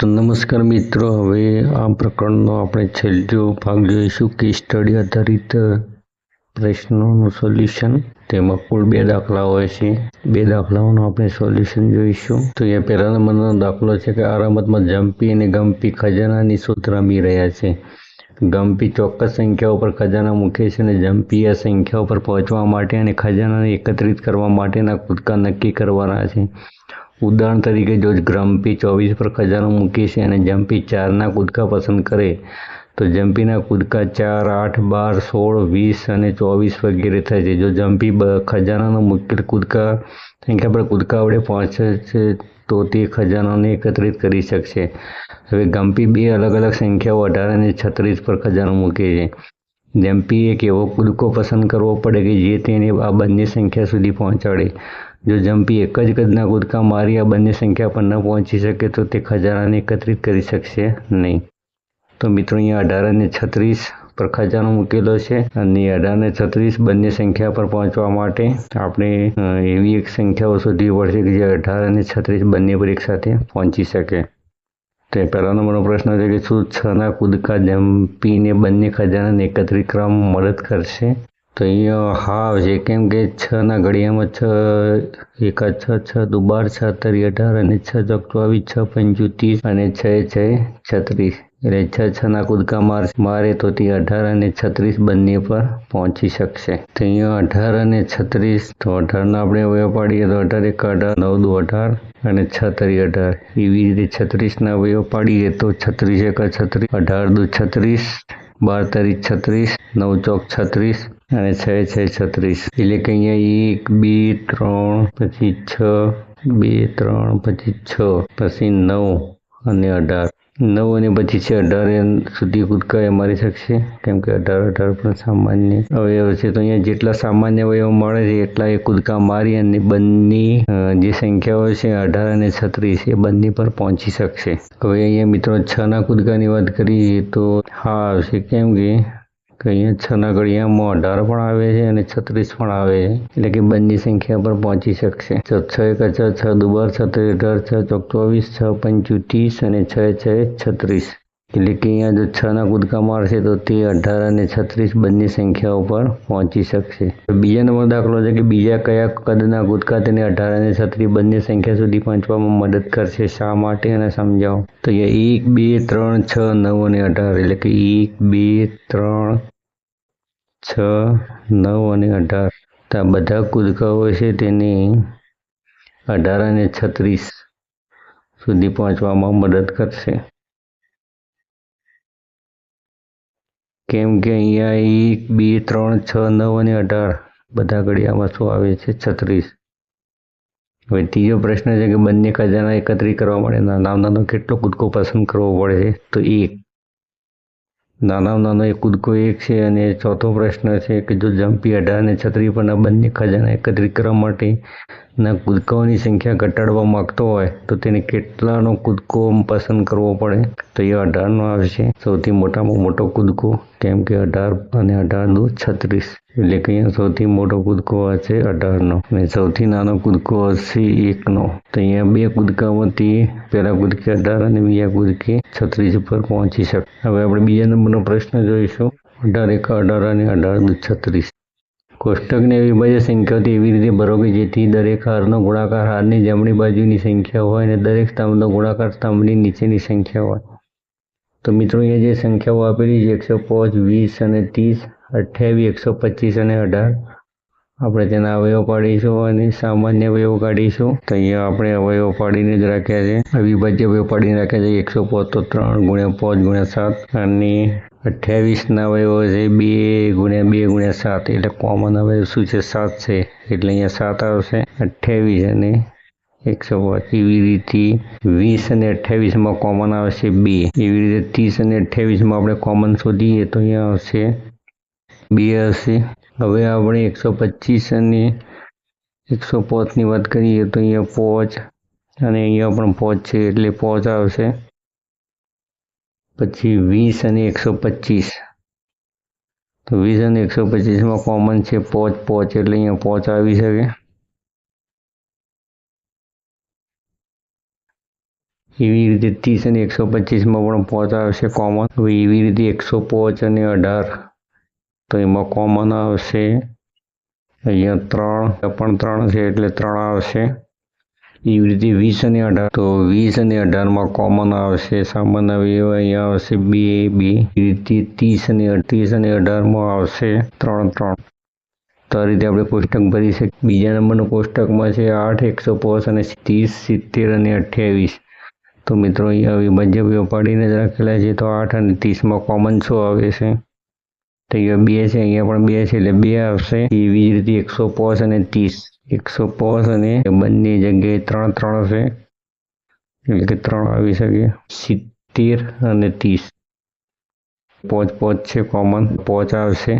તો નમસ્કાર મિત્રો, હવે આ પ્રકરણનો આપણે છેલ્લો ભાગ જોઈશું કે સ્ટડી આધારિત પ્રશ્નોનું સોલ્યુશન. તેમાં કુલ 2 દાખલા હોય છે. 2 દાખલાઓનું આપણે સોલ્યુશન જોઈશું. તો અહીંયા પહેલા નંબરનો દાખલો છે કે આ રમતમાં જમ્પી અને ગમ્પી ખજાનાની શોધ રમી રહ્યા છે. ગમ્પી ચોક્કસ સંખ્યાઓ પર ખજાના મૂકે છે અને જમ્પી આ સંખ્યાઓ પર પહોંચવા માટે અને ખજાનાને એકત્રિત કરવા માટેના કૂદકા નક્કી કરવાના છે. ઉદાહરણ તરીકે, જો ગમ્પી 24 પર ખજાનો મૂકે છે અને જમ્પી 4ના કૂદકા પસંદ કરે તો જમ્પીના કૂદકા 4, 8, 12, 16, 20 અને 24 વગેરે થાય છે. જો જમ્પી ખજાનાનો મૂકેલ કૂદકા સંખ્યા પર કૂદકા વડે પહોંચે છે તો તે ખજાનાને એકત્રિત કરી શકશે. હવે ગમ્પી 2 અલગ અલગ સંખ્યાઓ 18 અને 36 પર ખજાનો મૂકે છે. જમ્પીએ એક એવો કૂદકો પસંદ કરવો પડે કે જે તેને આ બંને સંખ્યા સુધી પહોંચાડે. જો જમ્પી એક જ કદના કૂદકા મારી આ બંને સંખ્યા પર ન પહોંચી શકે તો તે ખજાનાને એકત્રિત કરી શકશે નહીં. તો મિત્રો, અહીંયા 18 અને 36 પર ખજાનો મૂકેલો છે અને 18 અને 36 બંને સંખ્યા પર પહોંચવા માટે આપણે એવી એક સંખ્યાઓ શોધવી પડશે કે જે 18 અને 36 બંને પર એકસાથે પહોંચી શકે. તો પહેલા નંબરનો પ્રશ્ન છે કે શું 6ના કૂદકા જમ્પીને બંને ખજાનાને એકત્રિત કરવામાં મદદ કરશે? તો અહીંયા હા આવશે, કેમ કે 6ના ઘડિયામાં 6 એકા 6, 6 દુ 12, 6 તરી 18 અને 6 ચોક 24, 6 પંચુ 30 અને 6 36. એટલે 6ના કૂદકા મારે તો તે 18 અને 36 બંને પર પહોંચી શકશે. તો અહીંયા 18 અને 36, તો 18ના આપણે અવયવ પાડીએ તો 18 એકા 18, 9 દુ 18 અને 6 તરી 18. એવી રીતે 36ના અવયવ પાડીએ તો 36 એકા 36, 18 દુ 36, 12 તરી 36, 9 ચોક 36 અને 6 36. એટલે કે અહીંયા 1, 2, 3 પછી 6, 2, 3 પછી 6 પછી 9 અને 18. 9 અને પછી છે 18 સુધી કૂદકા એ મારી શકશે, કેમ કે 18 પણ સામાન્ય અવયવ છે. તો અહીંયા જેટલા સામાન્ય અવયવ મળે છે એટલા એ કૂદકા મારી અને બંને જે સંખ્યાઓ છે 18 અને 36 એ બંને પર પહોંચી શકશે. હવે અહીંયા મિત્રો 6ના કૂદકાની વાત કરીએ તો હા આવશે, કેમ કે અહીંયા 6ના ઘડિયામાં 18 પણ આવે છે અને 36 પણ આવે છે, એટલે કે બંને સંખ્યા પર પહોંચી શકશે. 6 એકા 6, 6 દુ 12, 6 તરી 18, 6 ચોક 24, 6 પંચુ 30 અને 6 36. એટલે કે અહીંયા જો 6ના કૂદકા મારશે તો તે 18 અને 36 બંને સંખ્યાઓ પર પહોંચી શકશે. બીજા નંબર દાખલો છે કે બીજા કયા કદના કૂદકા તેને 18 અને 36 બંને સંખ્યા સુધી પહોંચવામાં મદદ કરશે, શા માટે અને સમજાવો. તો અહીંયા 1, 2, 3, 6, 9 અને 18. એટલે કે 1, 2, 3, 6, 9 અને 18. તો આ બધા કૂદકાઓ છે તેને 18 અને 36 સુધી પહોંચવામાં મદદ કરશે, કેમ કે અહીંયા 1, 2, 3, 6, 9 અને 18 બધા ઘડિયામાં શું આવે છે? 36. હવે ત્રીજો પ્રશ્ન છે કે બંને ખજાના એકત્રિત કરવા માટે નાનો કેટલો કૂદકો પસંદ કરવો પડે છે? તો 1. નાનો એક કૂદકો 1 છે. અને ચોથો પ્રશ્ન છે કે જો જમ્પી 18 અને 36 પરના બંને ખજાના એકત્રિત કરવા માટે ના કૂદકાઓની સંખ્યા ઘટાડવા માંગતો હોય તો તેને કેટલાનો કૂદકો પસંદ કરવો પડે? તો એ 18નો આવશે, સૌથી મોટામાં મોટો કૂદકો, કેમ કે 18 અને 18 દુ 36. એટલે કે અહીંયા સૌથી મોટો કૂદકો હશે 18નો અને સૌથી નાનો કૂદકો હશે 1નો. તો અહીંયા 2 કૂદકામાંથી પહેલા કૂદકે 18 અને બીજા કૂદકે 36 પર પહોંચી શકે. હવે આપણે બીજા નંબરનો પ્રશ્ન જોઈશું. 18 એકા 18 અને 18 દુ 36. કોષ્ટકને અવિભાજ્ય સંખ્યાઓથી એવી રીતે ભરો કે જેથી દરેક હારનો ગુણાકાર હારની જમણી બાજુની સંખ્યા હોય અને દરેક સ્તંભનો ગુણાકાર સ્તંભની નીચેની સંખ્યા હોય. તો મિત્રો, અહીંયા જે સંખ્યાઓ આપેલી છે 105, 20 અને 30, 28, 125 અને 18. આપણે તેના અવયવ પાડીશું અને સામાન્ય અવયવ કાઢીશું. તો અહીંયા આપણે અવયવ પાડીને જ રાખ્યા છે, અવિભાજ્ય અવયવ પાડીને રાખ્યા છે. 105 તો 3 × 5 × 7 અને 28ના અવયવો છે 2 × 2 × 7. એટલે કોમન અવયવ શું છે? 7 છે, એટલે અહીંયા 7 આવશે. 28 અને 105. એવી રીતે 20 અને 28માં કોમન આવશે 2. એવી રીતે 30 અને 28માં આપણે કોમન શોધીએ તો અહીંયા આવશે 2 આવશે. હવે આપણે 125 અને 105ની વાત કરીએ તો અહીંયા 5 અને અહીંયા પણ 5 છે, એટલે 5 આવશે. પછી 20 અને 125, તો 20 અને 125માં કોમન છે 5, એટલે અહીંયા 5 આવી શકે. એવી રીતે 30 અને 125માં પણ 5 આવશે કોમન. હવે એવી રીતે 105 અને 18 તો એમાં કોમન આવશે અહીંયા 3 પણ 3 છે એટલે 3 આવશે. એવી રીતે 20 અને 18 તો 20 અને 18માં કોમન આવશે સામાન્ય અવયવ અહીંયા આવશે 2 2. એ રીતે 30 અને 18માં આવશે 3 3. તો આ રીતે આપણે કોષ્ટક ભરી શકીએ. બીજા નંબરનું કોષ્ટકમાં છે 8 105 અને 30 70 અને 28. તો મિત્રો અહીંયા અવિભાજ્ય અવયવ પાડીને જ રાખેલા છે. તો 8 અને 30માં કોમન શું આવે છે? તો અહીંયા 2 છે, અહીંયા પણ 2 છે એટલે 2 આવશે. એવી જ રીતે 105 અને 30 105 અને બંને જગ્યાએ 3 3 છે એટલે કે 3 આવી શકે. 70 અને 30 5 5 છે કોમન 5 આવશે.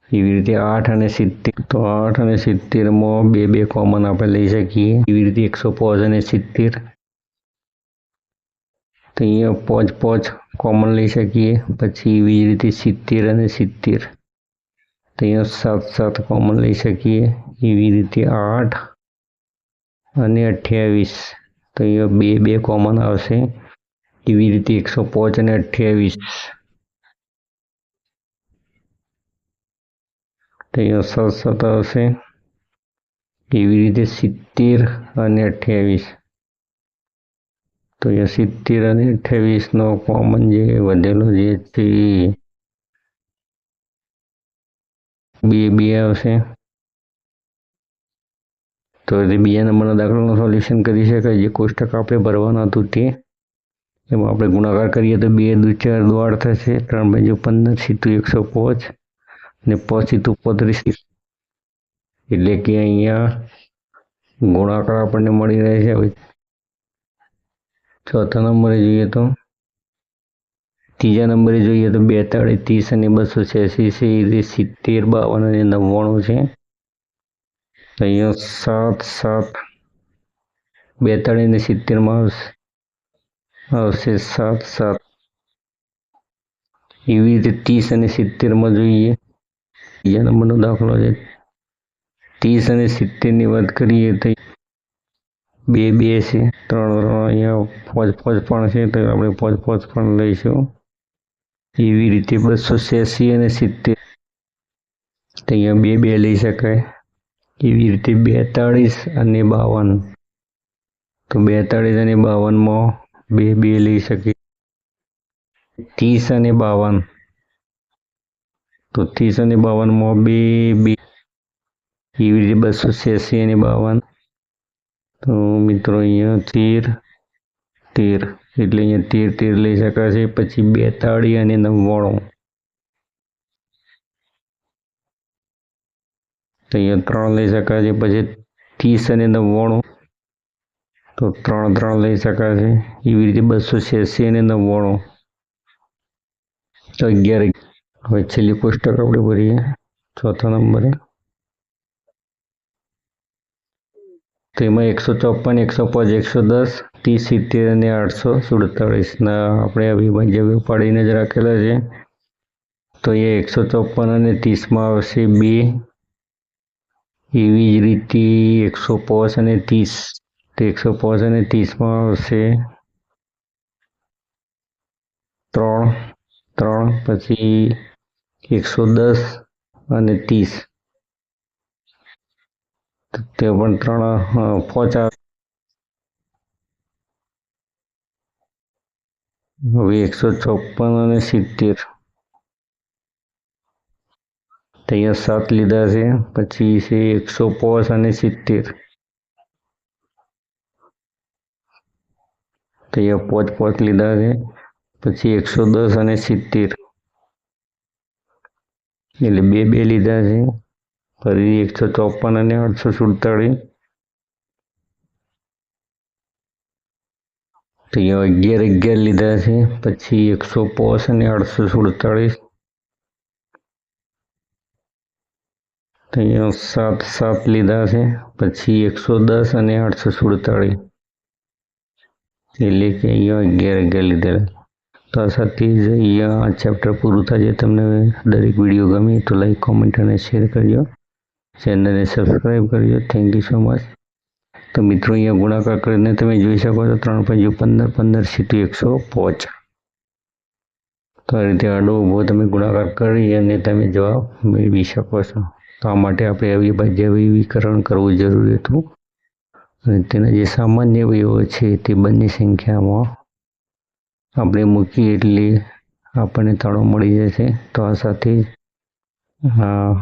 એવી રીતે 8 અને 70 તો 8 અને 70માં 2 2 કોમન આપણે લઈ શકીએ. એવી રીતે 105 અને 70 તો અહીંયા 5 5 કોમન લઈ શકીએ. પછી એવી જ રીતે 70 અને 70 તો અહીંયા 7 7 કોમન લઈ શકીએ. એવી રીતે 8 અને 28 તો અહીંયા 2 2 કોમન આવશે. એવી રીતે 105 અને 28 તો અહીંયા 7 7 આવશે. એવી રીતે 70 અને 28 તો અહીંયા 70 અને 28નો કોમન જે વધેલો જે છે 2 2 આવશે. તો બીજા નંબરના દાખલાનું સોલ્યુશન કરી શકાય. જે કોષ્ટક આપણે ભરવાનું હતું તે એમાં આપણે ગુણાકાર કરીએ તો 2 2 4 8 થશે. 3 બાજુ 15 સીધું 105 અને 5 સીધું 35 એટલે કે અહીંયા ગુણાકાર આપણને મળી રહે છે. હવે ચોથા નંબરે જોઈએ તો ત્રીજા નંબરે જોઈએ તો 42 30 અને 286 છે. એ 70 52 અને 99 છે. અહીંયા 7 7 42 અને 70માં આવશે 7 7. એવી રીતે 30 અને 70માં જોઈએ. બીજા નંબરનો દાખલો છે 30 અને 70ની વાત કરીએ તો 2 2 છે 3 3 અહીંયા 5 5 પણ છે તો આપણે 5 5 પણ લઈશું. એવી રીતે 286 અને 70 તો અહીંયા 2 2 લઈ શકાય. એવી રીતે 42 અને 52 તો 42 અને 52માં 2 2 લઈ શકીએ. 30 અને 52 તો 30 અને 52માં 2 2 એવી રીતે 286 અને 52 તો મિત્રો અહીંયા 13 13 એટલે અહીંયા 13 13 લઈ શકાશે. પછી 42 અને 99 તો અહીંયા 3 લઈ શકાશે. પછી 30 અને 99 તો 3 3 લઈ શકાશે. એવી રીતે 286 અને 99 તો 11. હવે છેલ્લી કોષ્ટક આપણે ભરીએ ચોથા નંબરે. તો એમાં 154 105 110 30 70 અને 847 આપણે અવિભાજ્ય અવયવ પાડીને જ રાખેલા છે. તો એ 154 અને 30માં આવશે 2. એવી જ રીતે 105 અને 30 તો 105 અને 30માં આવશે 3 3. પછી 110 અને 30 તે પણ 3 5 આવે. હવે 154 અને 70 તો અહીંયા 7 લીધા છે. પછી છે 105 અને 70 તો અહીંયા 5 5 લીધા છે. પછી 110 અને 70 એટલે 2 2 લીધા છે. ફરી 154 અને 847 તો અહીંયા 11 11 લીધા છે. પછી 105 અને 847 તો અહીંયા 7 7 લીધા છે. પછી 110 અને 847 એટલે કે અહીંયા 11 11 લીધેલા. તો આ સાથે જ અહીંયા આ ચેપ્ટર પૂરું થાય છે. તમને દરેક વિડીયો ગમે તો લાઈક કોમેન્ટ અને શેર કરજો. ચેનલને સબસ્ક્રાઈબ કરજો. Thank you so much. તો મિત્રો અહીંયા ગુણાકાર કરીને તમે જોઈ શકો છો 3 × 15 = 105. તો આ રીતે આડો ઊભો તમે ગુણાકાર કરી અને તમે જવાબ મેળવી શકો છો. તો આ માટે આપણે અવિભાજ્ય અવિભાજ્યકરણ કરવું જરૂરી હતું અને તેના જે સામાન્ય અવયવો છે તે બંને સંખ્યામાં આપણે મૂકીએ એટલે આપણને તાળો મળી જશે. તો આ સાથે આ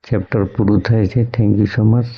ચેપ્ટર પૂરું થાય છે. Thank you so much.